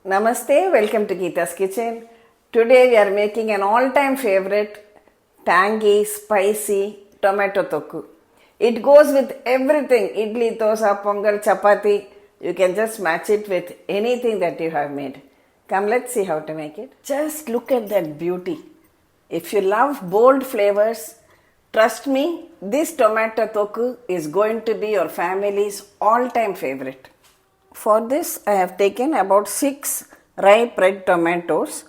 Namaste, welcome to Gita's Kitchen. Today we are making an all-time favorite, tangy, spicy tomato thokku. It goes with everything, idli, dosa, pongal, chapathi. You can just match it with anything that you have made. Come, let's see how to make it. Just look at that beauty. If you love bold flavors, trust me, this tomato thokku is going to be your family's all-time favorite. For this, I have taken about 6 ripe red tomatoes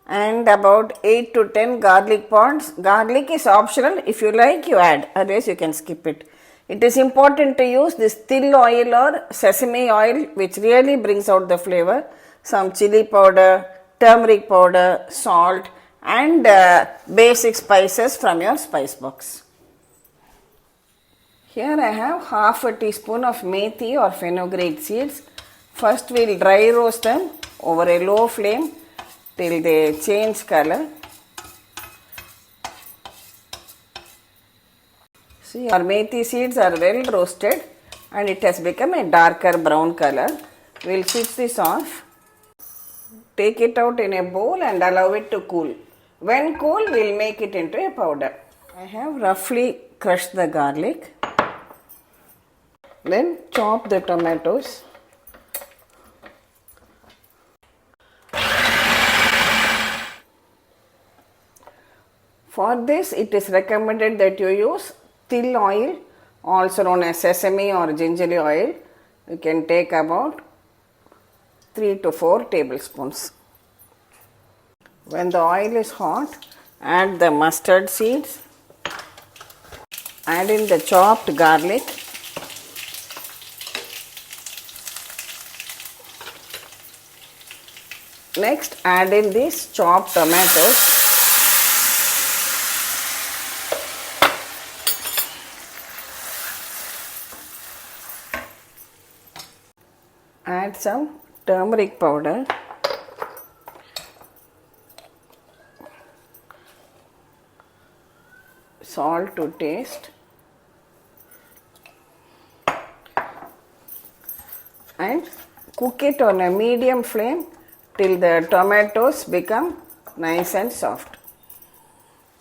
and about 8 to 10 garlic pods. Garlic is optional. If you like, you add. Otherwise, you can skip it. It is important to use this til oil or sesame oil, which really brings out the flavor. Some chili powder, turmeric powder, salt, and basic spices from your spice box. Here I have half a teaspoon of methi or fenugreek seeds. First we will dry roast them over a low flame till they change color. See, our methi seeds are well roasted and it has become a darker brown color. We will switch this off. Take it out in a bowl and allow it to cool. When cool, we will make it into a powder. I have roughly crushed the garlic. Then chop the tomatoes. For this, it is recommended that you use til oil, also known as sesame or gingerly oil. You can take about 3 to 4 tablespoons. When the oil is hot, add the mustard seeds, add in the chopped garlic, next add in these chopped tomatoes. Add some turmeric powder, salt to taste, and cook it on a medium flame till the tomatoes become nice and soft.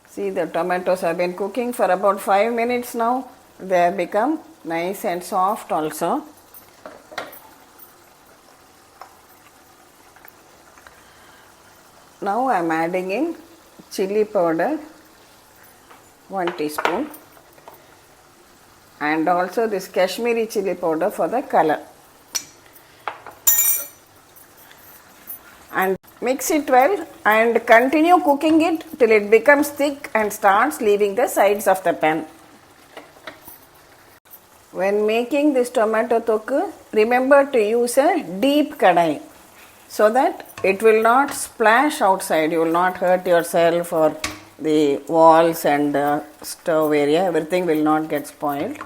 See, the tomatoes have been cooking for about 5 minutes now. They have become nice and soft also. Now I am adding in chilli powder, 1 teaspoon, and also this kashmiri chilli powder for the color. And mix it well and continue cooking it till it becomes thick and starts leaving the sides of the pan. When making this tomato thokku, remember to use a deep kadai, so that it will not splash outside. You will not hurt yourself or the walls and stove area. Everything will not get spoiled.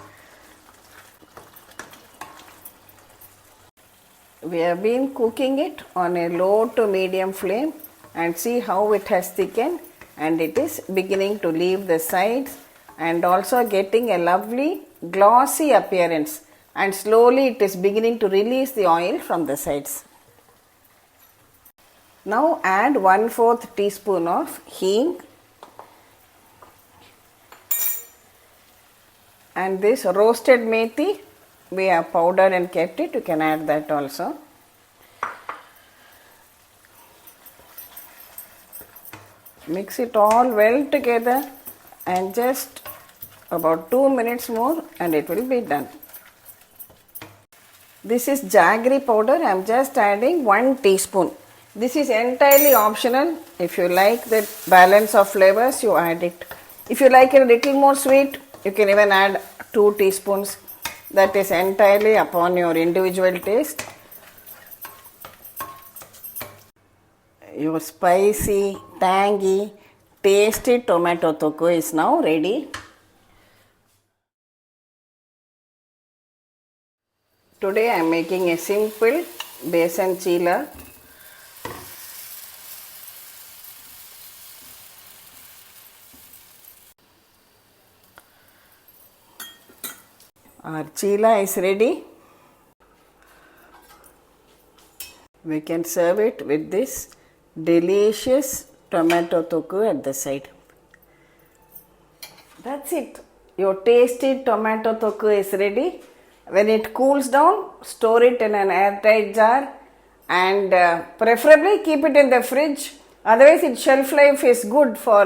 We have been cooking it on a low to medium flame and see how it has thickened and it is beginning to leave the sides and also getting a lovely glossy appearance, and slowly it is beginning to release the oil from the sides. Now add 1/4 teaspoon of hing and this roasted methi. We have powdered and kept it. You can add that also. Mix it all well together and just about 2 minutes more and it will be done. This is Jaggery powder. I am just adding 1 teaspoon. This is entirely optional. If you like the balance of flavors, you add it. If you like it a little more sweet, you can even add 2 teaspoons. That is entirely upon your individual taste. Your spicy, tangy, tasty tomato thokku is now ready. Today I am making a simple besan chila. Our chila is ready. We can serve it with this delicious tomato thokku at the side. That's it. Your tasty tomato thokku is ready. When it cools down, store it in an airtight jar and preferably keep it in the fridge. Otherwise, its shelf life is good for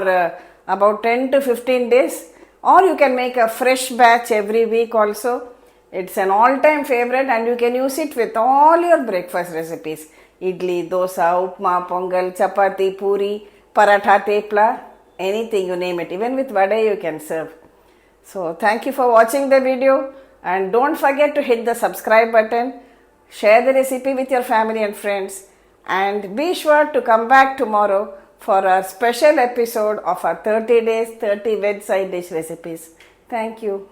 about 10 to 15 days. Or you can make a fresh batch every week also. It's an all-time favorite and you can use it with all your breakfast recipes. Idli, dosa, upma, pongal, chapathi, puri, paratha, tepla, anything you name it. Even with vada you can serve. So thank you for watching the video and don't forget to hit the subscribe button. Share the recipe with your family and friends. And be sure to come back tomorrow for our special episode of our 30 days, 30 veg side dish recipes. Thank you.